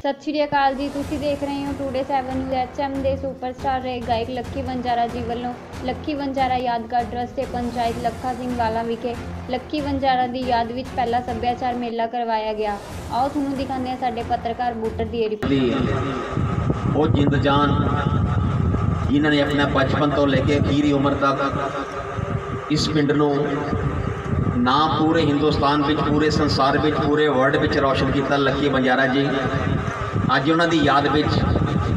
सत श्री अकाल जी। तुसी देख रहे हो टूडे 7 न्यूज़। HM ਦੇ सुपरस्टार रहे गायक लक्की वंजारा जी ਵੱਲੋਂ लक्की वंजारा यादगार ट्रस्ट ਤੇ पंचायत ਲੱਖਾ ਸਿੰਘ ਵਾਲਾ ਵਿਖੇ लक्की वंजारा ਦੀ याद ਵਿੱਚ ਪਹਿਲਾ ਸੱਭਿਆਚਾਰ ਮੇਲਾ ਕਰਵਾਇਆ ਗਿਆ। आओ ਤੁਹਾਨੂੰ ਦਿਖਾਉਂਦੇ ਹਾਂ ਸਾਡੇ ਪੱਤਰਕਾਰ ਬੂਟਰ ਦੀ ਰਿਪੋਰਟ। ਉਹ ਜਿੰਦ ਜਾਨ ਜਿਨ੍ਹਾਂ ਨੇ ਆਪਣਾ ਬਚਪਨ ਤੋਂ ਲੈ ਕੇ ਅਖੀਰੀ ਉਮਰ ਤੱਕ ਇਸ ਪਿੰਡ ਨੂੰ ना पूरे हिंदुस्तान में, पूरे संसार में, पूरे वर्ल्ड में रोशन किया लक्की वंजारा जी। अज उन्होंने याद में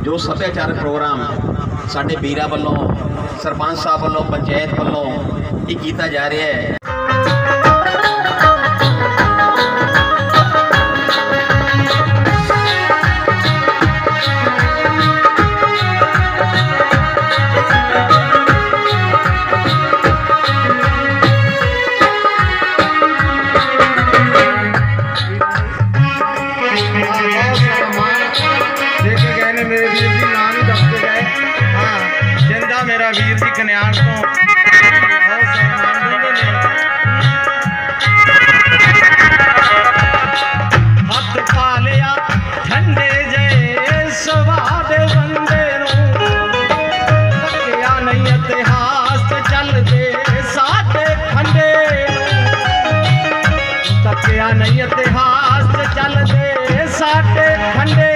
जो सभ्याचारक प्रोग्राम साडे वीरां वालों, सरपंच साहब वालों, पंचायत वालों ये किया जा रहा है। मेरा वीर जी कन्याण तो हथ पा लिया ठंडे जे स्वाद बंदे तकिया नहीं इतिहास चलते साडे खंडे तकिया नहीं इतिहास चलते साडे खंडे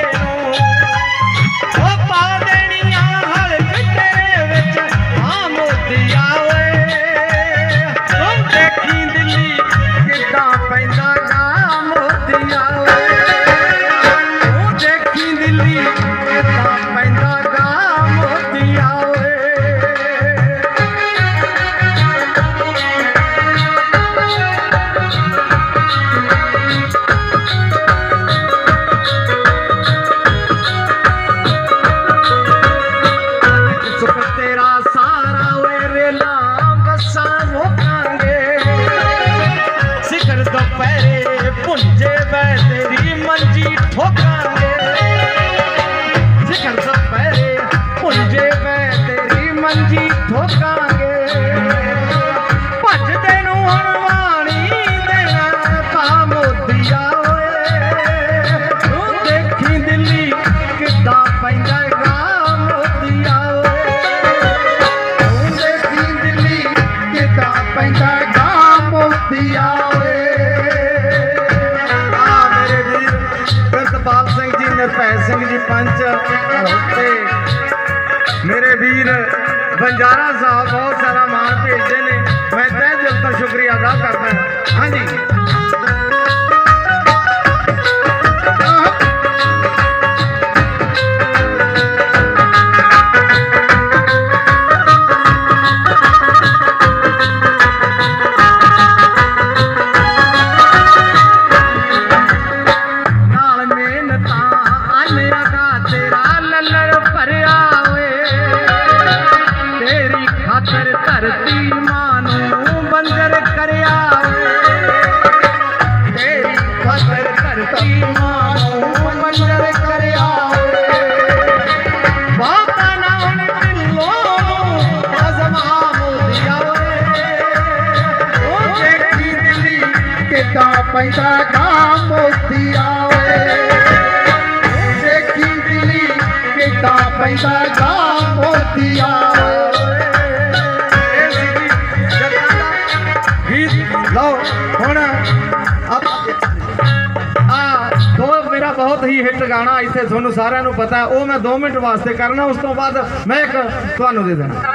तेरी मंजी ठोकांगे जिकर सब पहले पुंजे में तेरी मंजी ठोकांगे भज तेनू हणवाणी देना पा मोदिया तू देखी दिल्ली किदा पैंदा गा मोदिया तू देखी दिल्ली किदा पैंदा गा मोदिया। निर्भय सिंह जी पंच मेरे वीर बंजारा साहब बहुत सारा मान भेजते हैं, मैं तय दिल तो शुक्रिया अदा करता। हाँ जी धरती मानू बंजर करया तेरी खातर धरती मानू बंजर करया बाबा नाम दिलो आजमा मोदिया ओ देखी दिल्ली किदा पैदा गा मोदिया देखी दिल्ली किदा पैदा गा मोदिया। मेरा बहुत ही हिट गाना इतने थोनू सारे पता है, वो मैं 2 मिनट वास्ते करना, उस तो बाद मैं एक तुहानू दे देना।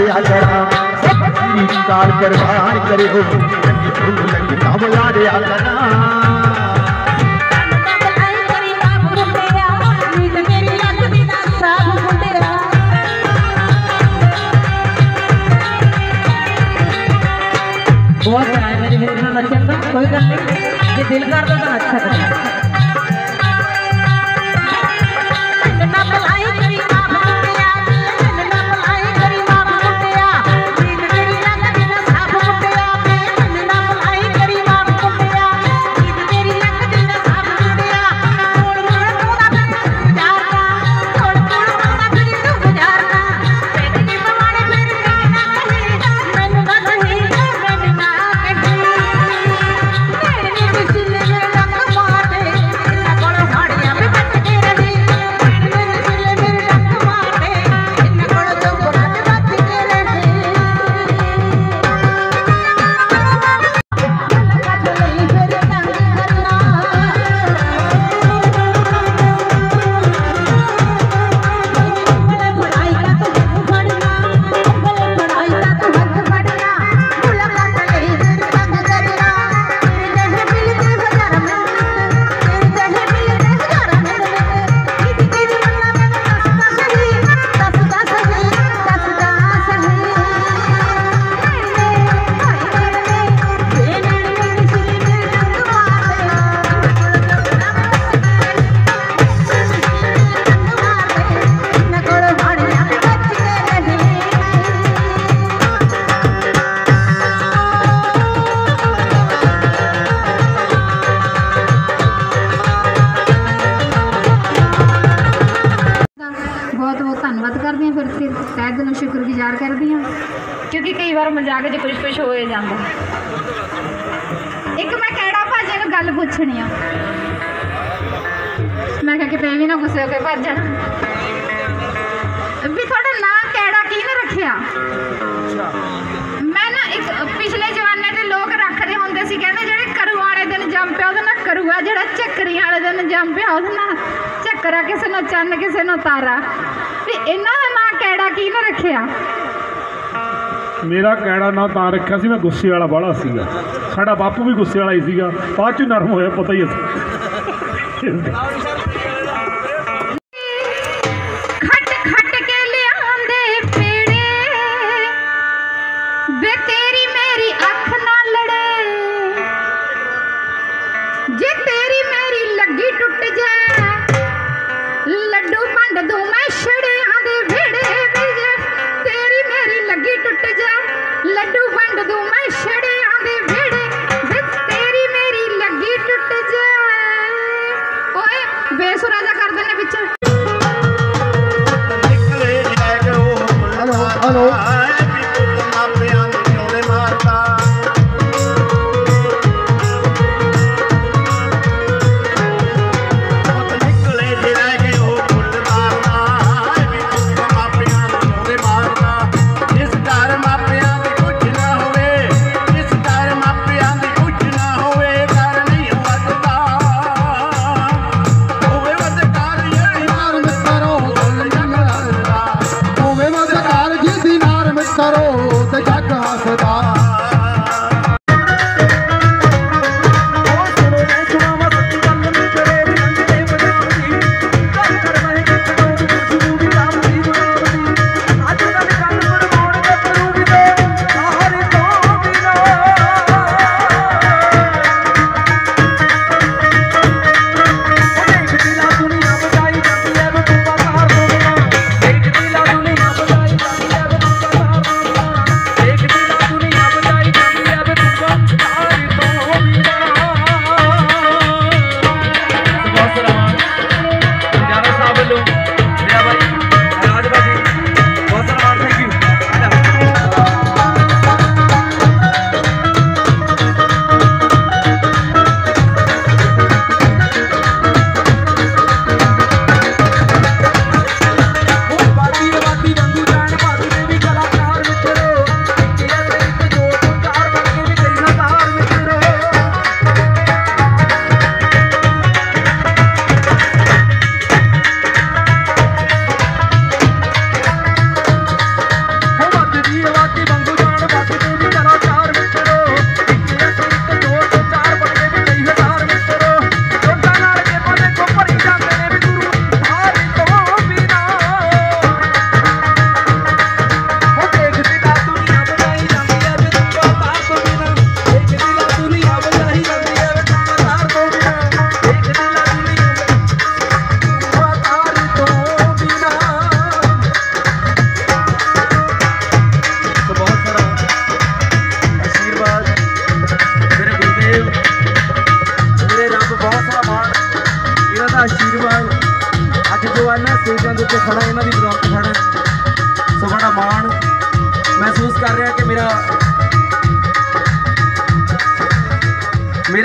दिया करा श्री काल दरबार करे हो काम ला दिया करा बहुत है मेरी मेरे नचन का कोई गल नहीं ये दिल कर दो अच्छा कर तहे दिलों शुक्रगुजार करती हाँ क्योंकि कई बार मजाक च कुछ हो जाता। एक मैं कैड़ा भाजी नूं गल पुछनी आ, मैं कहा कि भी ना गुस्से होकर भज जाना भी थोड़ा नाम कैड़ा की ने रखिया। मैं ना एक पिछले जमाने के लोग रखते होंगे सी कहते जेड़े करू वाले दिन जम पिया ना करूआ, जेड़ा झक्करी वाले दिन जम पिया ना झक्करा, किसी ने चन्न किसी ने तारा। भी इन्हां दा नाम कैड़ा की ने रखिया? मेरा कैड़ा ना तां रखा सी, मैं गुस्से वाला बड़ा सीगा, साडा बापू भी गुस्से वाला ही सीगा, बाद च नरम होया पता ही है।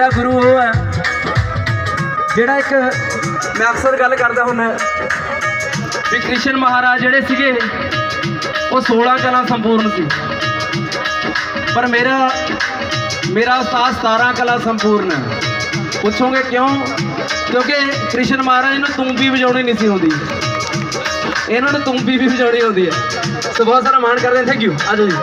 मेरा गुरु वो है जिहड़ा एक मैं अक्सर गल करदा हुंदा भी कृष्ण महाराज जिहड़े सीगे वो 16 कला संपूर्ण सी पर मेरा उस्ताद 17 कला संपूर्ण है। पूछोगे क्यों? क्योंकि कृष्ण महाराज इन्होंने तूंबी बजानी नहीं सी होंदी, इन्होंने तूंबी भी बजानी होती है। तो बहुत सारा मान करते हैं। Thank you. आ जाओ जी।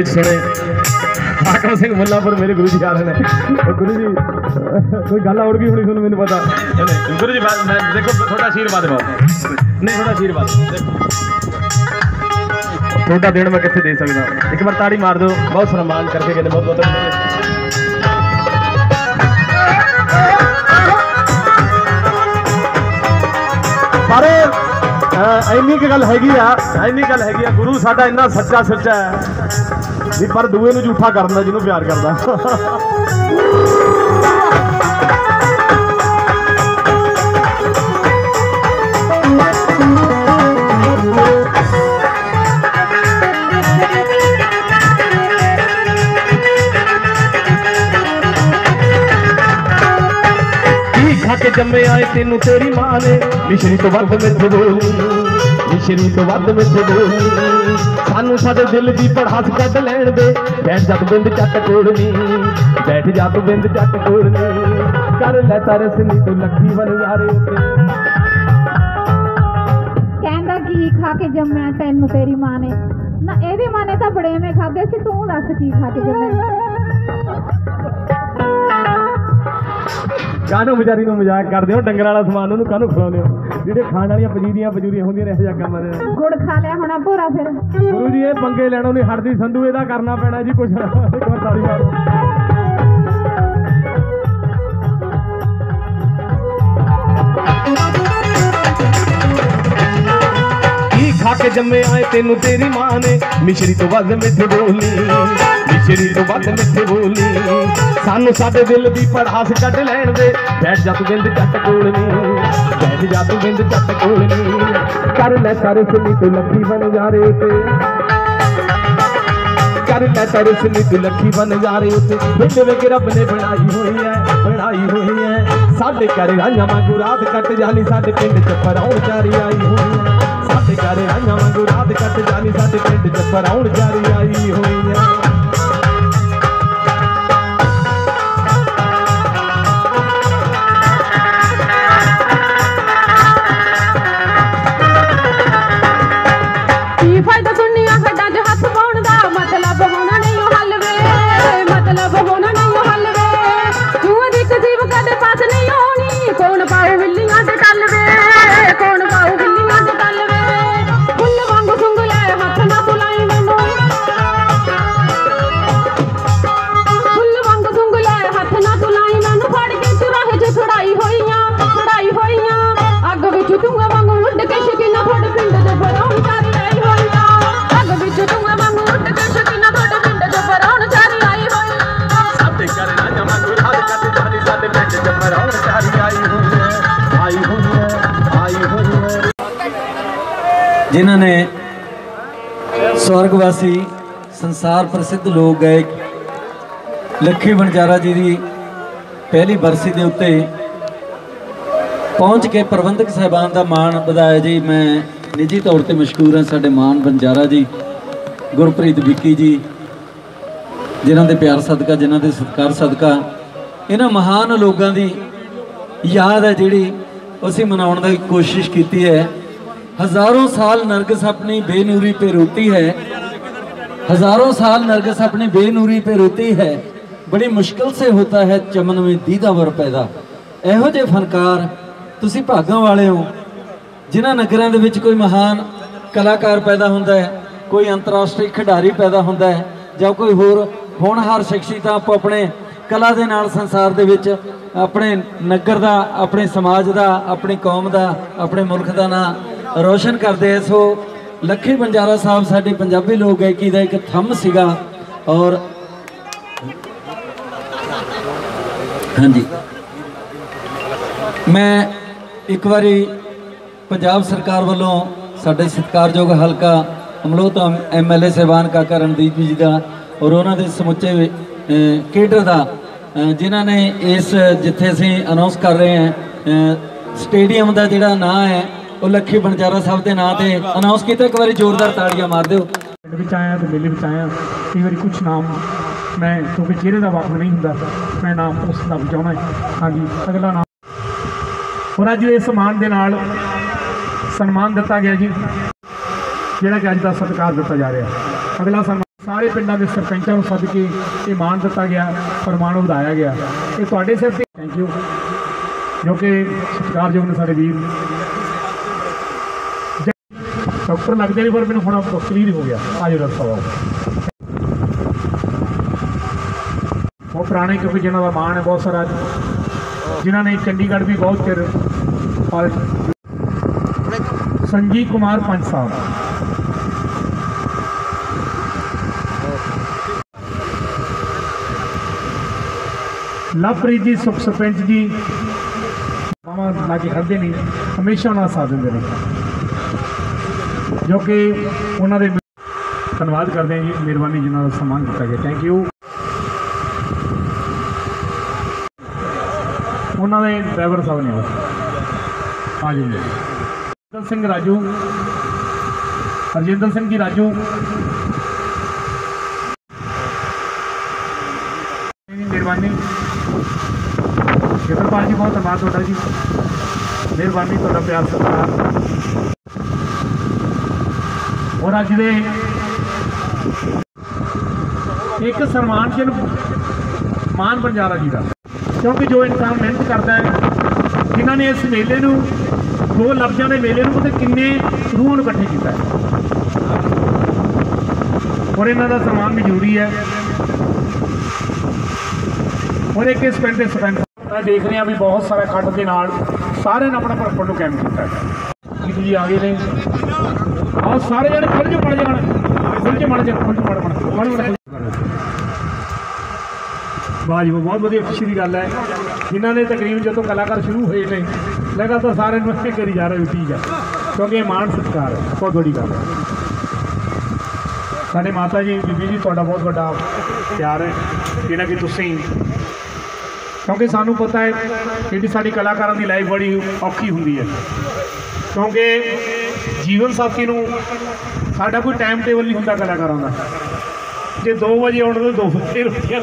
सुने हाकम सिंह मुल्लापुर मेरे गुरु जी आ रहे हैं। गुरु जी कोई गल और भी होनी सुनो मैंने पता गुरु जी मैं देखो थोड़ा आशीर्वाद नहीं थोड़ा आशीर्वाद थोड़ा देण मैं कितने दे सकता। एक बार ताड़ी मार दो बहुत सम्मान करके कहते बहुत बहुत पर ਇੰਨੀ ਕੁ ਗੱਲ ਹੈਗੀ ਆ ਗੁਰੂ ਸਾਡਾ ਇੰਨਾ ਸੱਚਾ ਹੈ ਵੀ ਪਰ ਦੂਏ ਨੂੰ ਝੂਠਾ ਕਰਨ ਦਾ ਜਿਹਨੂੰ ਪਿਆਰ ਕਰਦਾ। खा के जम्मे आए तेनू तेरी मां ने मिश्री तो वध मिठ बोली मिश्री तो वध मिठ बोली सानू साडे दिल दी पड़ास कढ लैण दे बैठ जा तू बिंद चट कोड़नी बैठ जा तू बिंद चट कोड़नी कर ले तरसनी तो लखी बन यारे कहंदा की खा के जम्मे तेनू तेरी मां ने ना एदी मां ने तां बड़े में खादे सी तू दस की खा के जम्मे कानू बेचारी नूं मजाक करदे हो डंगर वाला समान ओनू कानू खिलाउंदे हो जिहड़े खाण वालियां पजीरियां होंदियां ने इहो जिहा काम गुड़ खा लिया होना भोरा फिर गुरु जी ये पंगे लैणों नहीं हटदी संधू इहदा करना पैना जी कुछ एक बार ताड़ी मारो। खा के जम्मे आए तेनू तेरी मां ने मिश्री तो वध मिठ बोली मिश्री तो वध मिठ बोली सानू साडे दिल दी पड़ास कढ लैण दे बैठ जा तू बिंद चट कोलनी बैठ जा तू बिंद चट कोलनी कर ले तरसनी तू लखी बन जा रे ते कर ले तरसनी तू लखी बन जा रे ते बिंद वे रब ने बनाई हुई है साडे घर आइयां वांगू रात कट जानी साडे पिंड च फराउण चारी आई हुई है साडे घर आइयां वांगू रात कट जानी साडे पिंड च फराउण चारी आई हुई है। फायदा दुनिया खड्डा च हथ पाउण दा मतलब होना नहीं हल वे मतलब होना नहीं हल वे तू दी तसीब कदे पास नहीं होनी कौन पाए बिल्लियां ते टल वे कौन पाए बिल्लियां ते टल वे फुੱਲ वांगू सुंगले हथ ना तुलाई मैनू फुੱਲ वांगू सुंगले हथ ना तुलाई मैनू फड़ के चुराहे च छुड़ाई होईयां अग विच तूं वांगू उड़ के शकीना थोड़े पिंड दे फराउण चारी आई जिन्होंने स्वर्गवासी संसार प्रसिद्ध लोक गायक लखी वणजारा जी की पहली बरसी के उत्ते पहुँच के प्रबंधक साहबान का मान ਵਧਾਇਆ जी। मैं निजी तौर पर मशहूर हाँ साडे मान वणजारा जी गुरप्रीत विक्की जी जिन्हों के प्यार सदका जिन्हों के सत्कार सदका इन्हां महान लोगों की याद है जी असीं मनाउण दी कोशिश की है। हज़ारों साल नरगिस अपनी बेनूरी पे रोती है, हज़ारों साल नरगिस अपनी बेनूरी पे रोती है, बड़ी मुश्किल से होता है चमन में दीदावर पैदा। इहो जे फनकार तुसीं भागां वाले हो जिन्हां नगरां दे विच कोई महान कलाकार पैदा हुंदा है। कोई अंतरराष्ट्रीय खिडारी पैदा होता है ਜਾਂ कोई होर होनहार शख्सियत आपो अपने कला दे नाल संसार दे विच अपने नगर दा, अपने समाज दा, अपनी कौम दा, अपने मुल्क दा नाम रोशन करते हैं। सो लखी बंजारा साहब साडी पंजाबी लोक गायकी दा एक थंम सीगा। और हाँ जी, मैं एक बारी पंजाब सरकार वालों साडे सत्कारयोग हलका अमलोह तो MLA साहबान काका रणदीप जी का और उन्होंने समुचे केडर का जिन्हों ने इस जिथे असी अनाउंस कर रहे हैं स्टेडियम का जोड़ा ना है वो लखी बंजारा साहब के नाम से अनाउंस किया। एक बार जोरदार ताड़ियां मार दो। आया तो मेले आया कई बार कुछ नाम मैं क्योंकि चेहरे का वक्त नहीं होंगे मैं नाम उसका चाहना है। हाँ जी, अगला नाम और अज इस सम्मान के नाल सन्मान दिता गया जी, जोड़ा कि अज का सत्कार दिता जा रहा है। अगला सन्मान सारे पिंडों के सरपंचों को सद के ये मान दिता गया और मान ਵਧਾਇਆ गया। ये तुहाडे सिर ते थैंक यू जो कि सत्कारयोग ने सारे वीर डॉक्टर लगते नहीं पर मैंने हुण डॉक्टर ही हो गया। आज डॉक्टर साहब वो पुराने क्योंकि जिन्हों का मान है बहुत सारा, जिन्होंने चंडीगढ़ भी बहुत चिर और संजीव कुमार पंच साहब, लवप्रीत जी सुख सरपंच जी ला के खड़ते नहीं, हमेशा उन्होंने साथ देंगे नहीं, जो कि उन्होंने धन्यवाद करते हैं जी। मेहरबानी जिन्होंने सम्मान किया गया, थैंक यू। उन्होंने ड्राइवर साहब ने हाँ जी हरजिंदर सिंह राजू, हरजिंदर सिंह जी राजू, मेहरबानी जितरपाल जी बहुत धन्यवाद थोड़ा जी, मेहरबानी थोड़ा प्यार सत्कार। और अज दे एक सन्मान चिन्ह मान बंजारा जी का, क्योंकि जो इंसान मेहनत करता है, जिन्होंने इस मेले नूं दो लफ्ज़ों के मेले नूं पता किन्ने रूहां नूं इकट्ठे किया है और इन्हां दा सन्मान भी जरूरी है। और एक इस पिंड के सरपंच मैं देख रहा भी बहुत सारा कट के नाल सारे ने अपना भरपूर को कैम किया है जी आ गए ने और सारे जने खुल जो पड़ जान खुल जो मड़ जा खुल जो मड़ वाह जी बहुत वधिया खुशी की गल है। जिन्होंने तकरीबन जो कलाकार शुरू हुए हैं लगातार सारे नमस्ते करी जा रहे ठीक है, क्योंकि मान सत्कार है बहुत बड़ी गल है। साढ़े माता जी बीबी जी थोड़ा बहुत बड़ा प्यार है जिहड़ा कि तुसीं, क्योंकि सानू पता है कि साडी कलाकारां दी लाइफ बड़ी औखी हुंदी है, क्योंकि जीवन साथी नूं साडा कोई टाइम टेबल नहीं हुंदा कलाकारां दा, जे 2 बजे आउण तो 2 बजे रोटियां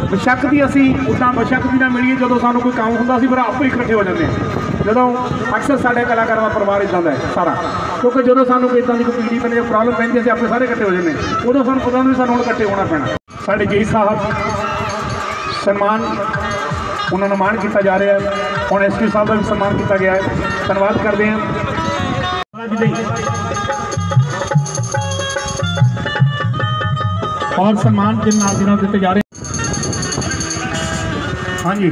बशक की असी उदा बशक भी ना मिलीए जो सानू कोई काम होंगे फिर आपको ही इकट्ठे हो जाते हैं। जो अक्सर साढ़े कलाकारों का परिवार इदा का है सारा, क्योंकि जो सानू कोई इदा की कोई पीढ़ी बने प्रॉब्लम पैंती असं आपके सारे इकट्ठे हो जाते हैं, उदों सूँ पता नहीं सूँ इकट्ठे होना पैना। साढ़े जी साहब सम्मान उन्होंने मान किया जा रहा है, हम SP साहब का भी सम्मान किया गया है, धन्यवाद करते हैं। और सम्मान के नाल दिनों दिते जा रहे हैं। हाँ जी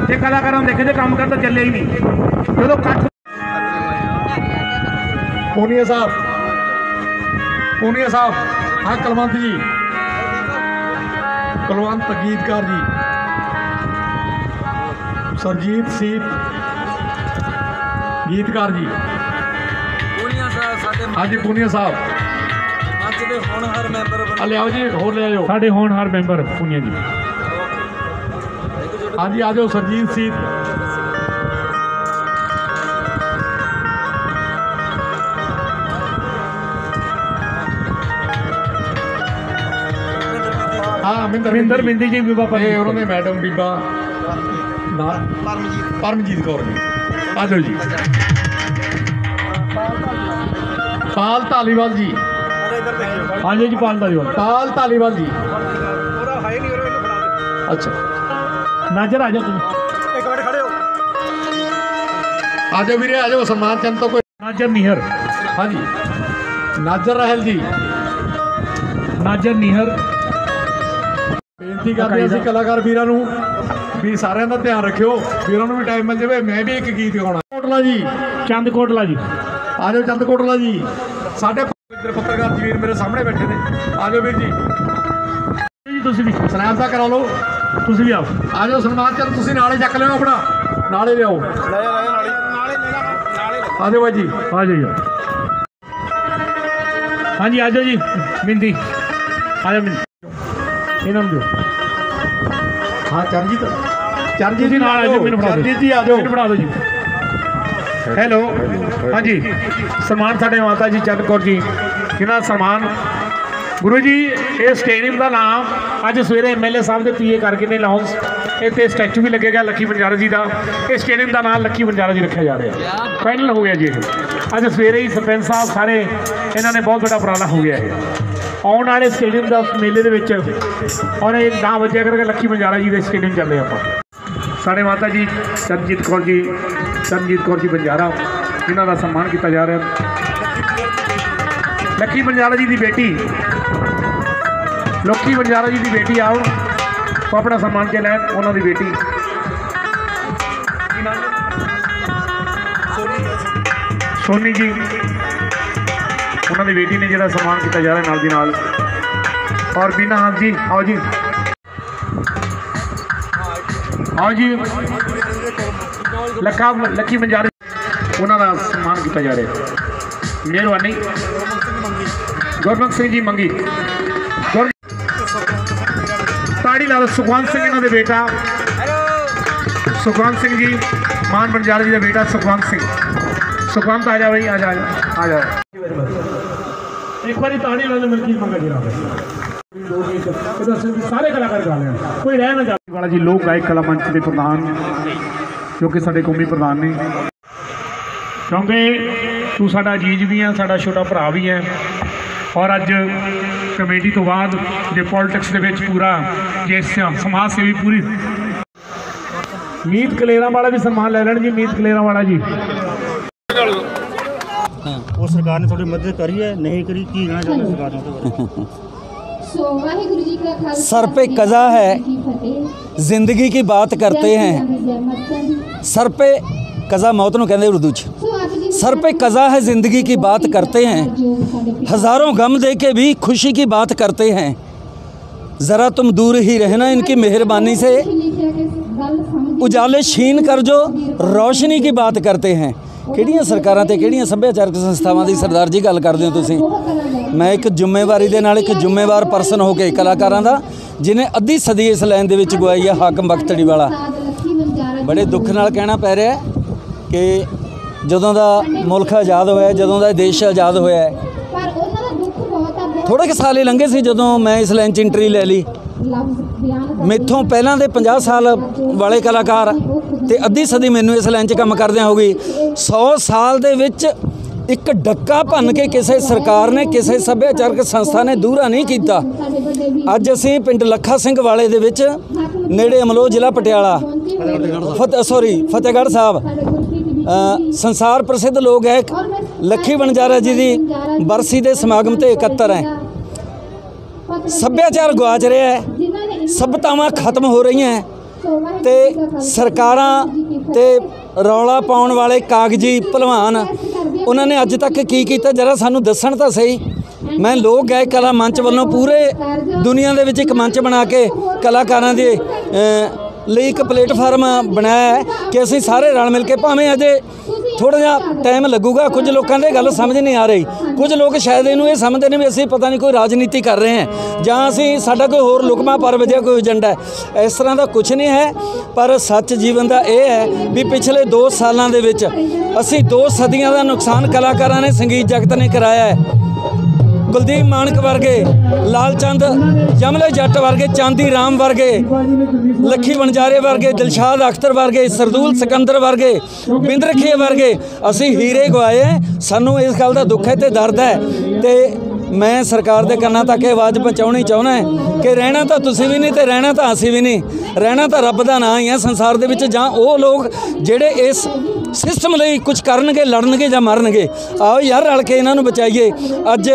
ये कलाकार देखे थे काम करता चले ही नहीं जो कट पूनिया साहब हाँ कलवंत जी कलवंत गीतकार जी ਸਰਜੀਤ ਸੀਤ ਗੀਤਕਾਰ ਜੀ। ਪੂਨੀਆ ਸਾਹਿਬ ਸਾਡੇ ਹਾਂਜੀ ਪੂਨੀਆ ਸਾਹਿਬ ਮੰਚ ਦੇ ਹੋਣਹਾਰ ਮੈਂਬਰ ਆ ਲਿਆਓ ਜੀ, ਹੋਰ ਲੈ ਆਓ ਸਾਡੇ ਹੋਣਹਾਰ ਮੈਂਬਰ ਪੂਨੀਆ ਜੀ। ਹਾਂਜੀ ਆ ਜਾਓ ਸਰਜੀਤ ਸੀਤ। हाँ मिंदर बिंदी जी बीबा उन्होंने मैडम बीबा परमजीत कौर जी। आ जाओ जी। पाल धालीवाल जी। हाँ जी पाल धालीवाल। पाल धालीवाल जी। अच्छा नाजर आ जाओ तुम एक मिनट खड़े हो। आ जाओ वीरे आ जाओ। सम्मान चंद तो कोई नाजर निहर। हाँ जी नाजर रहल जी। नाजर निहर बेनती करते हैं कलाकार वीरों भी सारे का ध्यान रखियो, वीरों भी टाइम मिल जाए। मैं भी एक गीत गाना। कोटला जी चंद कोटला जी आ जाओ। चंद कोटला जी साढ़े पत्रकार जी वीर मेरे सामने बैठे ने। आ जाओ वीर जी तुम भी स्नैप का करा लो। तुम भी आओ आ जाओ। सन्मान चंद तुम नाले चक लियो अपना नाले लियाओ। आ जाओ भाई जी आ जाइए। हाँ जी आ जाओ जी। मिंदी आ जाओ मिंदी इनाम दो। हाँ चरणजीत चरणजीत जी नाल आ जाओ। चरणजीत जी आ जाओ बना दो जी। हेलो हाँ जी सम्मान साढ़े माता जी चंद कौर जी जिन्होंने सम्मान गुरु जी ये स्टेडियम का नाम अज सवेरे MLA साहब के पीए करके ने लाउंस इतने स्टैचू भी लगेगा लक्की बंजारा जी का। इस स्टेडियम का नाम लक्की बंजारा जी रखा जा रहा है। फाइनल हो गया जी। अज सवेरे ही सरपंच साहब सारे इन्होंने बहुत बड़ा उपराला हो गया है आने वाले स्टेडियम का मेले के और एक नाम बचा करके लक्की बंजारा जी के स्टेडियम चल रहे आप। साढ़े माता जी चरणजीत कौर जी बंजारा जिन्हों का सम्मान किया जा रहा है। लक्की बंजारा जी की बेटी लक्की बंजारा जी की बेटी आओ तो अपना सम्मान के लैन उन्होंने बेटी सोनी जी उन्होंने बेटी ने जो सम्मान किया जा रहा है नाल दी नाल। और बीना हाँ जी आओ जी आओ जी लक्की बंजारे उन्होंने सम्मान किया जा रहा है। मेहरबानी गुरबंत सिंह जी मंगी ताड़ी ला लो। सुखवंत सिंह इन्होंने बेटा सुखवंत सिंह जी मान बंजारा जी का बेटा सुखवंत सिंह। सुखवंत आ जा भाई आ जा आ जा। एक बार ताड़ी ला लो। मिलकी मंगा जी सारे कलाकार गा लें कोई रह ना जाती वाला जी। लोक गायक कला मंच के प्रधान जो कि साडे कौमी प्रधान ने क्योंकि तू साडा अजीज भी है साडा छोटा भरा भी है। और अज कमेटी तो बाद जो पॉलिटिक्स के पूरा जे समाज सेवी पूरी मीत कलेरा वाला भी सम्मान ले लैन जी। मीत कलेरा वाला जी वो सरकार ने थोड़ी मदद करी है नहीं करी की कहना चाहते सरकार ने। सर पे कज़ा है जिंदगी की बात करते हैं। सर पे कज़ा मौत नूं कहंदे उर्दू च। सर पे कज़ा है जिंदगी की बात करते हैं। हज़ारों गम दे के भी खुशी की बात करते हैं। ज़रा तुम दूर ही रहना इनकी मेहरबानी से। उजाले छीन कर जो रोशनी की बात करते हैं। ਕਿਹੜੀਆਂ ਸਰਕਾਰਾਂ ਤੇ ਕਿਹੜੀਆਂ ਸੱਭਿਆਚਾਰਕ ਸੰਸਥਾਵਾਂ ਦੀ ਸਰਦਾਰ ਜੀ ਗੱਲ ਕਰਦੇ ਹੋ ਤੁਸੀਂ। ਮੈਂ ਇੱਕ ਜ਼ਿੰਮੇਵਾਰੀ ਦੇ ਨਾਲ ਇੱਕ ਜ਼ਿੰਮੇਵਾਰ ਪਰਸਨ ਹੋ ਕੇ ਕਲਾਕਾਰਾਂ ਦਾ ਜਿਹਨੇ ਅੱਧੀ ਸਦੀ ਇਸ ਲਾਈਨ ਦੇ ਵਿੱਚ ਗਵਾਈ ਹੈ ਹਾਕਮ ਬਖਤੜੀ ਵਾਲਾ ਬੜੇ ਦੁੱਖ ਨਾਲ ਕਹਿਣਾ ਪੈ ਰਿਹਾ ਕਿ ਜਦੋਂ ਦਾ ਮੁਲਕ ਆਜ਼ਾਦ ਹੋਇਆ ਜਦੋਂ ਦਾ ਦੇਸ਼ ਆਜ਼ਾਦ ਹੋਇਆ ਥੋੜੇ ਕੁ ਸਾਲ ਹੀ ਲੰਘੇ ਸੀ ਜਦੋਂ ਮੈਂ ਇਸ ਲਾਈਨ 'ਚ ਐਂਟਰੀ ਲੈ ਲਈ। ਮੈਥੋਂ ਪਹਿਲਾਂ ਦੇ 50 ਸਾਲ ਵਾਲੇ ਕਲਾਕਾਰ ਤੇ ਅੱਧੀ ਸਦੀ ਮੈਨੂੰ ਇਸ ਲਾਈਨ 'ਚ ਕੰਮ ਕਰਦਿਆਂ ਹੋ ਗਈ। 100 ਸਾਲ ਦੇ ਵਿੱਚ ਇੱਕ ਡੱਕਾ ਭੰਨ ਕੇ ਕਿਸੇ ਸਰਕਾਰ ਨੇ ਕਿਸੇ ਸੱਭਿਆਚਾਰਕ ਸੰਸਥਾ ਨੇ ਦੂਰਾ ਨਹੀਂ ਕੀਤਾ। ਅੱਜ ਅਸੀਂ ਪਿੰਡ ਲੱਖਾ ਸਿੰਘ ਵਾਲੇ ਦੇ ਵਿੱਚ ਨੇੜੇ ਅਮਲੋਹ ਜ਼ਿਲ੍ਹਾ ਪਟਿਆਲਾ ਫਤਿਹਗੜ੍ਹ ਸਾਹਿਬ ਸੰਸਾਰ ਪ੍ਰਸਿੱਧ ਲੋਕ ਹੈ ਲੱਖੀ ਵਣਜਾਰਾ ਜੀ ਦੀ ਬਰਸੀ ਦੇ ਸਮਾਗਮ ਤੇ ਇਕੱਤਰ ਹੈ। ਸੱਭਿਆਚਾਰ ਗੁਆਚ ਰਿਹਾ ਹੈ ਸਭਤਾਵਾਂ ਖਤਮ ਹੋ ਰਹੀਆਂ ਤੇ ਸਰਕਾਰਾਂ ਤੇ ਰੌਲਾ ਪਾਉਣ ਵਾਲੇ ਕਾਗਜ਼ੀ ਭਲਵਾਨ ਉਹਨਾਂ ਨੇ ਅੱਜ ਤੱਕ ਕੀ ਕੀਤਾ ਜਰਾ ਸਾਨੂੰ ਦੱਸਣ ਤਾਂ ਸਹੀ। ਮੈਂ ਲੋਕ ਗਾਇਕ ਕਲਾ ਮੰਚ ਵੱਲੋਂ ਪੂਰੇ ਦੁਨੀਆ ਦੇ ਵਿੱਚ ਇੱਕ ਮੰਚ ਬਣਾ ਕੇ ਕਲਾਕਾਰਾਂ ਦੇ ਲਈ ਇੱਕ ਪਲੇਟਫਾਰਮ ਬਣਾਇਆ ਹੈ ਕਿ ਅਸੀਂ ਸਾਰੇ ਰਲ ਮਿਲ ਕੇ, ਭਾਵੇਂ ਅਜੇ ਥੋੜ੍ਹਾ ਜਿਹਾ ਟਾਈਮ ਲੱਗੂਗਾ, ਕੁਝ ਲੋਕਾਂ ਦੇ ਗੱਲ ਸਮਝ ਨਹੀਂ ਆ ਰਹੀ, ਕੁਝ ਲੋਕ ਸ਼ਾਇਦ ਇਹਨੂੰ ਇਹ ਸਮਝਦੇ ਨੇ ਵੀ ਅਸੀਂ ਪਤਾ ਨਹੀਂ ਕੋਈ ਰਾਜਨੀਤੀ ਕਰ ਰਹੇ ਹਾਂ ਜਾਂ ਅਸੀਂ ਸਾਡਾ ਕੋਈ ਹੋਰ ਲੁਕਮਾ ਪਰਵ ਜਾਂ ਕੋਈ ਏਜੰਡਾ ਹੈ। ਇਸ ਤਰ੍ਹਾਂ ਦਾ ਕੁਝ ਨਹੀਂ ਹੈ, ਪਰ ਸੱਚ ਜੀਵਨ ਦਾ ਇਹ ਹੈ ਵੀ ਪਿਛਲੇ 2 ਸਾਲਾਂ ਦੇ ਵਿੱਚ ਅਸੀਂ 2 ਸਦੀਆਂ ਦਾ ਨੁਕਸਾਨ ਕਲਾਕਾਰਾਂ ਨੇ, ਸੰਗੀਤ ਜਗਤ ਨੇ ਕਰਾਇਆ ਹੈ। ਕੁਲਦੀਪ ਮਾਨਕ ਵਰਗੇ, ਲਾਲਚੰਦ ਜਮਲੇ ਜੱਟ ਵਰਗੇ, ਚਾਂਦੀ ਰਾਮ ਵਰਗੇ, ਲੱਖੀ ਵਣਜਾਰੇ ਵਰਗੇ, ਦਿਲਸ਼ਾਦ ਅਖਤਰ ਵਰਗੇ, ਸਰਦੂਲ ਸਿਕੰਦਰ ਵਰਗੇ, ਬਿੰਦਰਖੀਏ ਵਰਗੇ ਅਸੀਂ ਹੀਰੇ ਗਵਾਏ। ਸਾਨੂੰ ਇਸ ਗੱਲ ਦਾ ਦੁੱਖ ਹੈ ਤੇ ਦਰਦ ਹੈ ਤੇ ਮੈਂ ਸਰਕਾਰ ਦੇ ਕੰਨਾਂ ਤੱਕ ਇਹ ਆਵਾਜ਼ ਪਹੁੰਚਾਉਣੀ ਚਾਹੁੰਦਾ ਕਿ ਰਹਿਣਾ ਤਾਂ ਤੁਸੀਂ ਵੀ ਨਹੀਂ ਤੇ ਰਹਿਣਾ ਤਾਂ ਅਸੀਂ ਵੀ ਨਹੀਂ, ਰਹਿਣਾ ਤਾਂ ਰੱਬ ਦਾ ਨਾਂ ਹੀ ਹੈ ਸੰਸਾਰ ਦੇ ਵਿੱਚ। ਜਾਂ ਉਹ ਲੋਕ ਜਿਹੜੇ ਇਸ ਸਿਸਟਮ ਲਈ ਕੁਝ ਕਰਨਗੇ, ਲੜਨਗੇ ਜਾਂ ਮਰਨਗੇ। ਆਓ ਯਾਰ ਰਲ ਕੇ ਇਹਨਾਂ ਨੂੰ ਬਚਾਈਏ। ਅੱਜ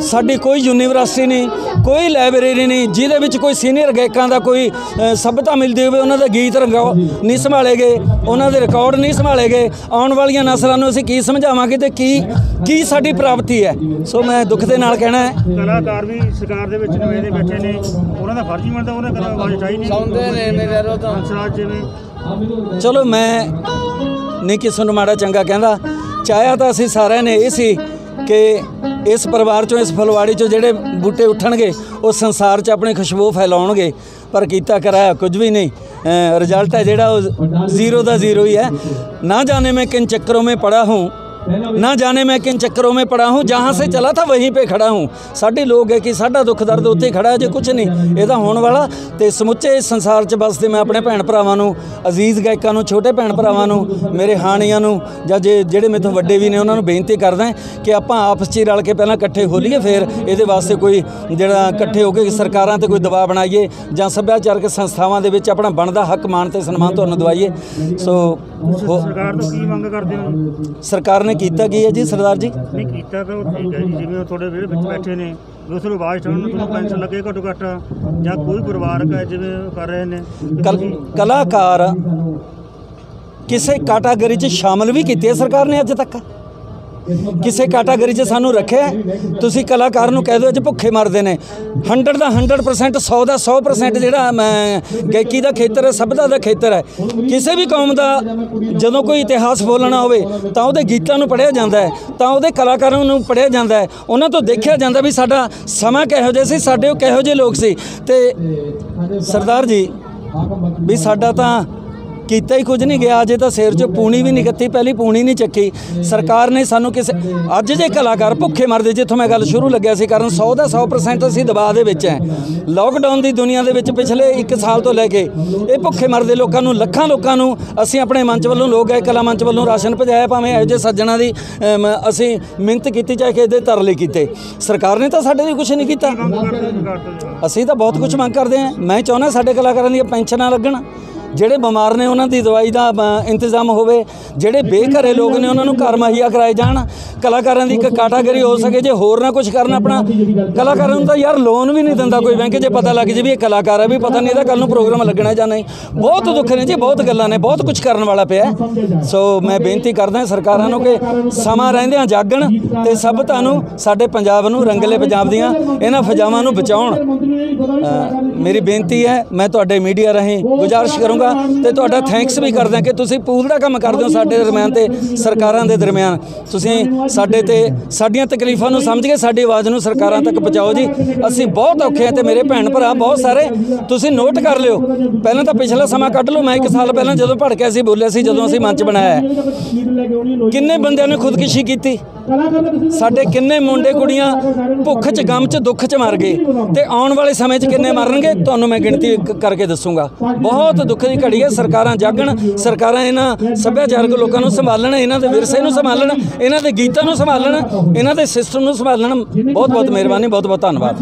ਸਾਡੀ ਕੋਈ ਯੂਨੀਵਰਸਿਟੀ ਨਹੀਂ, ਕੋਈ ਲਾਇਬ੍ਰੇਰੀ ਨਹੀਂ ਜਿਹਦੇ ਵਿੱਚ ਕੋਈ ਸੀਨੀਅਰ ਗਾਇਕਾਂ ਦਾ ਕੋਈ ਸਭਤਾ ਮਿਲਦੀ ਹੋਵੇ, ਉਹਨਾਂ ਦੇ ਗੀਤ ਨਹੀਂ ਸੰਭਾਲੇ ਗਏ, ਉਹਨਾਂ ਦੇ ਰਿਕਾਰਡ ਨਹੀਂ ਸੰਭਾਲੇ ਗਏ। ਆਉਣ ਵਾਲੀਆਂ ਨਸਲਾਂ ਨੂੰ ਅਸੀਂ ਕੀ ਸਮਝਾਵਾਂਗੇ ਤੇ ਕੀ ਸਾਡੀ ਪ੍ਰਾਪਤੀ ਹੈ। ਸੋ ਮੈਂ ਦੁੱਖ ਦੇ ਨਾਲ ਕਹਿਣਾ ਹੈ, ਕਲਾਕਾਰ ਵੀ ਸਰਕਾਰ ਦੇ ਵਿੱਚ ਨਵੇਂ ਬੈਠੇ ਨੇ, ਉਹਨਾਂ ਦਾ ਫਰਜ਼ ਬਣਦਾ ਉਹਨਾਂ ਦਾ ਆਵਾਜ਼ ਚਾਹੀ ਨਹੀਂ ਸੌਂਦੇ ਨੇ ਮੇਰੇ ਰੋ ਤਾਂ ਹੰਸਰਾਜ ਜਿਵੇਂ। ਚਲੋ ਮੈਂ ਨਹੀਂ ਕਿਸੇ ਨੂੰ ਮਾੜਾ ਚੰਗਾ ਕਹਿੰਦਾ, ਚਾਹਿਆ ਤਾਂ ਅਸੀਂ ਸਾਰਿਆਂ ਨੇ ਇਹ ਸੀ ਕਿ ਇਸ ਪਰਿਵਾਰ 'ਚੋਂ, ਇਸ ਫੁਲਵਾੜੀ 'ਚੋਂ ਜਿਹੜੇ ਬੂਟੇ ਉੱਠਣਗੇ ਉਹ ਸੰਸਾਰ 'ਚ ਆਪਣੀ ਖੁਸ਼ਬੂ ਫੈਲਾਉਣਗੇ, ਪਰ ਕੀਤਾ ਕਰਾਇਆ ਕੁਝ ਵੀ ਨਹੀਂ। ਰਿਜ਼ਲਟ ਹੈ ਜਿਹੜਾ ਉਹ ਜ਼ੀਰੋ ਦਾ ਜ਼ੀਰੋ ਹੀ ਹੈ। ਨਾ ਜਾने मैं किन चक्करों में पड़ा हूँ, ना जाने मैं किन चक्करों में पड़ा हूँ, जहाँ से चला था वहीं पे खड़ा हूँ। साढ़े लोग है कि साढ़ा दुख दर्द उत्थे खड़ा है, जो कुछ नहीं ਇਹਦਾ ਹੋਣ ਵਾਲਾ। ਤੇ ਸਮੁੱਚੇ ਸੰਸਾਰ 'ਚ ਬਸਦੇ ਮੈਂ ਆਪਣੇ ਭੈਣ ਭਰਾਵਾਂ ਨੂੰ, ਅਜ਼ੀਜ਼ ਗਾਇਕਾਂ ਨੂੰ, ਛੋਟੇ ਭੈਣ ਭਰਾਵਾਂ ਨੂੰ, ਮੇਰੇ ਹਾਣੀਆਂ ਨੂੰ ਜਾਂ ਜਿਹੜੇ ਮੇਰੇ ਤੋਂ ਵੱਡੇ ਵੀ ਨੇ ਉਹਨਾਂ ਨੂੰ ਬੇਨਤੀ ਕਰਦਾ ਕਿ ਆਪਾਂ ਆਪਸ 'ਚ ਰਲ ਕੇ ਪਹਿਲਾਂ ਇਕੱਠੇ ਹੋ ਲਈਏ, ਫਿਰ ਇਹਦੇ ਵਾਸਤੇ ਕੋਈ ਜਿਹੜਾ ਇਕੱਠੇ ਹੋ ਕੇ ਸਰਕਾਰਾਂ 'ਤੇ ਕੋਈ ਦਬਾਅ ਬਣਾਈਏ ਜਾਂ ਸੱਭਿਆਚਾਰਕ ਸੰਸਥਾਵਾਂ ਦੇ ਵਿੱਚ ਆਪਣਾ ਬਣਦਾ ਹੱਕ ਮਾਣ ਤੇ ਸਨਮਾਨ ਤੁਹਾਨੂੰ ਦਵਾਈਏ। ਸੋ ਸਰਕਾਰ ਤੋਂ ਕੀ ਮੰਗ ਕਰਦੇ ਹੋ? ਸਰਕਾਰ ਨੇ ਕੀਤਾ ਕੀ ਹੈ ਜੀ ਸਰਦਾਰ ਜੀ? ਨਹੀਂ ਕੀਤਾ ਤਾਂ ਉਹ ਠੀਕ ਹੈ ਜੀ, ਜਿਵੇਂ ਉਹ ਤੁਹਾਡੇ ਵਿਹੜੇ ਵਿੱਚ ਬੈਠੇ ਨੇ, ਦੂਸਰੇ ਆਵਾਜ਼ ਉਠਾਉਣ ਨੂੰ ਤੁਹਾਨੂੰ ਪੈਨਸ਼ਨ ਲੱਗੇ ਘੱਟੋ ਘੱਟ, ਜਾਂ ਕੋਈ ਪਰਿਵਾਰਕ ਹੈ ਜਿਵੇਂ ਕਰ ਰਹੇ ਨੇ। ਕਲਾਕਾਰ ਕਿਸੇ ਕੈਟਾਗਰੀ 'ਚ ਸ਼ਾਮਲ ਵੀ ਕੀਤੇ ਸਰਕਾਰ ਨੇ ਅੱਜ ਤੱਕ? ਕਿਸੇ ਕੈਟਾਗਰੀ 'ਚ ਸਾਨੂੰ ਰੱਖਿਆ? ਤੁਸੀਂ ਕਲਾਕਾਰ ਨੂੰ ਕਹਿ ਦਿਓ ਅੱਜ ਭੁੱਖੇ ਮਰਦੇ ਨੇ। 100 ਦਾ 100%, 100 ਦਾ 100% ਜਿਹੜਾ ਗਾਇਕੀ ਦਾ ਖੇਤਰ ਹੈ, ਸਭਤਾ ਦਾ ਖੇਤਰ ਹੈ। ਕਿਸੇ ਵੀ ਕੌਮ ਦਾ ਜਦੋਂ ਕੋਈ ਇਤਿਹਾਸ ਬੋਲਣਾ ਹੋਵੇ ਤਾਂ ਉਹਦੇ ਗੀਤਾਂ ਨੂੰ ਪੜ੍ਹਿਆ ਜਾਂਦਾ ਹੈ, ਤਾਂ ਉਹਦੇ ਕਲਾਕਾਰਾਂ ਨੂੰ ਪੜ੍ਹਿਆ ਜਾਂਦਾ ਹੈ, ਉਹਨਾਂ ਤੋਂ ਦੇਖਿਆ ਜਾਂਦਾ ਵੀ ਸਾਡਾ ਸਮਾਂ ਕਿਹੋ ਜਿਹਾ ਸੀ, ਸਾਡੇ ਉਹ ਕਿਹੋ ਜਿਹੇ ਲੋਕ ਸੀ। ਤੇ ਸਰਦਾਰ ਜੀ ਵੀ ਸਾਡਾ ਤਾਂ ਕੀਤਾ ਹੀ ਕੁਝ ਨਹੀਂ ਗਿਆ। ਅਜੇ ਤਾਂ ਸਿਰ 'ਚ ਪੂਣੀ ਵੀ ਨਹੀਂ ਕੱਤੀ, ਪਹਿਲੀ ਪੂਣੀ ਨਹੀਂ ਚੱਕੀ ਸਰਕਾਰ ਨੇ ਸਾਨੂੰ। ਕਿਸੇ ਅੱਜ ਜੇ ਕਲਾਕਾਰ ਭੁੱਖੇ ਮਰਦੇ, ਜਿੱਥੋਂ ਮੈਂ ਗੱਲ ਸ਼ੁਰੂ ਲੱਗਿਆ ਸੀ ਕਰਨ, 100 ਦਾ 100% ਅਸੀਂ ਦਬਾਅ ਦੇ ਵਿੱਚ ਹੈ। ਲੋਕਡਾਊਨ ਦੀ ਦੁਨੀਆ ਦੇ ਵਿੱਚ ਪਿਛਲੇ 1 ਸਾਲ ਤੋਂ ਲੈ ਕੇ ਇਹ ਭੁੱਖੇ ਮਰਦੇ ਲੋਕਾਂ ਨੂੰ, ਲੱਖਾਂ ਲੋਕਾਂ ਨੂੰ ਅਸੀਂ ਆਪਣੇ ਮੰਚ ਵੱਲੋਂ, ਲੋਕ ਗਾਇਕ ਕਲਾ ਮੰਚ ਵੱਲੋਂ ਰਾਸ਼ਨ ਪਹੁੰਚਾਇਆ। ਭਾਵੇਂ ਇਹੋ ਜਿਹੇ ਸੱਜਣਾਂ ਦੀ ਅਸੀਂ ਮਿਹਨਤ ਕੀਤੀ, ਚਾਹੇ ਕਿਸੇ ਦੇ ਤਰਲੇ ਕੀਤੇ, ਸਰਕਾਰ ਨੇ ਤਾਂ ਸਾਡੇ ਲਈ ਕੁਝ ਨਹੀਂ ਕੀਤਾ। ਅਸੀਂ ਤਾਂ ਬਹੁਤ ਕੁਝ ਮੰਗ ਕਰਦੇ ਹਾਂ। ਮੈਂ ਚਾਹੁੰਦਾ ਸਾਡੇ ਕਲਾਕਾਰਾਂ ਦੀਆਂ ਪੈਨਸ਼ਨਾਂ ਲੱਗਣ, ਜਿਹੜੇ ਬਿਮਾਰ ਨੇ ਉਹਨਾਂ ਦੀ ਦਵਾਈ ਦਾ ਇੰਤਜ਼ਾਮ ਹੋਵੇ, ਜਿਹੜੇ ਬੇਘਰੇ ਲੋਕ ਨੇ ਉਹਨਾਂ ਨੂੰ ਘਰ ਮੁਹੱਈਆ ਕਰਾਏ ਜਾਣ। ਕਲਾਕਾਰਾਂ ਦੀ ਇੱਕ ਕੈਟਾਗਰੀ ਹੋ ਸਕੇ, ਜੇ ਹੋਰ ਨਾ ਕੁਝ ਕਰਨ ਆਪਣਾ। ਕਲਾਕਾਰਾਂ ਨੂੰ ਤਾਂ ਯਾਰ ਲੋਨ ਵੀ ਨਹੀਂ ਦਿੰਦਾ ਕੋਈ ਬੈਂਕ, ਜੇ ਪਤਾ ਲੱਗ ਜੇ ਵੀ ਇਹ ਕਲਾਕਾਰ ਹੈ, ਵੀ ਪਤਾ ਨਹੀਂ ਇਹਦਾ ਕੱਲ੍ਹ ਨੂੰ ਪ੍ਰੋਗਰਾਮ ਲੱਗਣਾ ਜਾਂ ਨਹੀਂ। ਬਹੁਤ ਦੁੱਖ ਨੇ ਜੀ, ਬਹੁਤ ਗੱਲਾਂ ਨੇ, ਬਹੁਤ ਕੁਝ ਕਰਨ ਵਾਲਾ ਪਿਆ। ਸੋ ਮੈਂ ਬੇਨਤੀ ਕਰਦਾ ਸਰਕਾਰਾਂ ਨੂੰ ਕਿ ਸਮਾਂ ਰਹਿੰਦਿਆਂ ਜਾਗਣ ਤੇ ਸਭਤਾ ਨੂੰ, ਸਾਡੇ ਪੰਜਾਬ ਨੂੰ, ਰੰਗਲੇ ਪੰਜਾਬ ਦੀਆਂ ਇਹਨਾਂ ਫਜ਼ਾਵਾਂ ਨੂੰ ਬਚਾਉਣ। ਮੇਰੀ ਬੇਨਤੀ ਹੈ, ਮੈਂ ਤੁਹਾਡੇ ਮੀਡੀਆ ਰਾਹੀਂ ਗੁਜ਼ਾਰਿਸ਼ ਕਰੂੰਗਾ ਤੇ ਤੁਹਾਡਾ ਥੈਂਕਸ ਵੀ ਕਰਦਾ ਕਿ ਤੁਸੀਂ ਪੂਰਾ ਕੰਮ ਕਰਦੇ ਹੋ ਸਾਡੇ ਦਰਮਿਆਨ ਤੇ ਸਰਕਾਰਾਂ ਦੇ ਦਰਮਿਆਨ। ਤੁਸੀਂ ਸਾਡੇ ਤੇ ਸਾਡੀਆਂ ਤਕਲੀਫਾਂ ਨੂੰ ਸਮਝ ਕੇ ਸਾਡੀ ਆਵਾਜ਼ ਨੂੰ ਸਰਕਾਰਾਂ ਤੱਕ ਪਹੁੰਚਾਓ ਜੀ। ਅਸੀਂ ਬਹੁਤ ਔਖੇ ਹਾਂ ਤੇ ਮੇਰੇ ਭੈਣ ਭਰਾ ਬਹੁਤ ਸਾਰੇ, ਤੁਸੀਂ ਨੋਟ ਕਰ ਲਿਓ। ਪਹਿਲਾਂ ਤਾਂ ਪਿਛਲਾ ਸਮਾਂ ਕੱਢ ਲਓ। ਮੈਂ 1 ਸਾਲ ਪਹਿਲਾਂ ਜਦੋਂ ਭੜਕਿਆ ਸੀ, ਬੋਲਿਆ ਸੀ, ਜਦੋਂ ਅਸੀਂ ਮੰਚ ਬਣਾਇਆ, ਕਿੰਨੇ ਬੰਦਿਆਂ ਨੇ ਖੁਦਕੁਸ਼ੀ ਕੀਤੀ, ਸਾਡੇ ਕਿੰਨੇ ਮੁੰਡੇ ਕੁੜੀਆਂ ਭੁੱਖ 'ਚ, ਗਮ 'ਚ, ਦੁੱਖ 'ਚ ਮਰ ਗਏ, ਤੇ ਆਉਣ ਵਾਲੇ ਸਮੇਂ 'ਚ ਕਿੰਨੇ ਮਰਨਗੇ ਤੁਹਾਨੂੰ ਮੈਂ ਗਿਣਤੀ ਕਰਕੇ ਦੱਸੂਗਾ। ਬਹੁਤ ਦੁੱਖ ਦੀ ਘੜੀ ਹੈ। ਸਰਕਾਰਾਂ ਜਾਗਣ, ਸਰਕਾਰਾਂ ਇਹਨਾਂ ਸੱਭਿਆਚਾਰਕ ਲੋਕਾਂ ਨੂੰ ਸੰਭਾਲਣ, ਇਹਨਾਂ ਦੇ ਵਿਰਸੇ ਨੂੰ ਸੰਭਾਲਣ, ਇਹਨਾਂ ਦੇ ਗੀਤਾਂ ਨੂੰ ਸੰਭਾਲਣ, ਇਹਨਾਂ ਦੇ ਸਿਸਟਮ ਨੂੰ ਸੰਭਾਲਣ। ਬਹੁਤ ਬਹੁਤ ਮਿਹਰਬਾਨੀ, ਬਹੁਤ ਬਹੁਤ ਧੰਨਵਾਦ।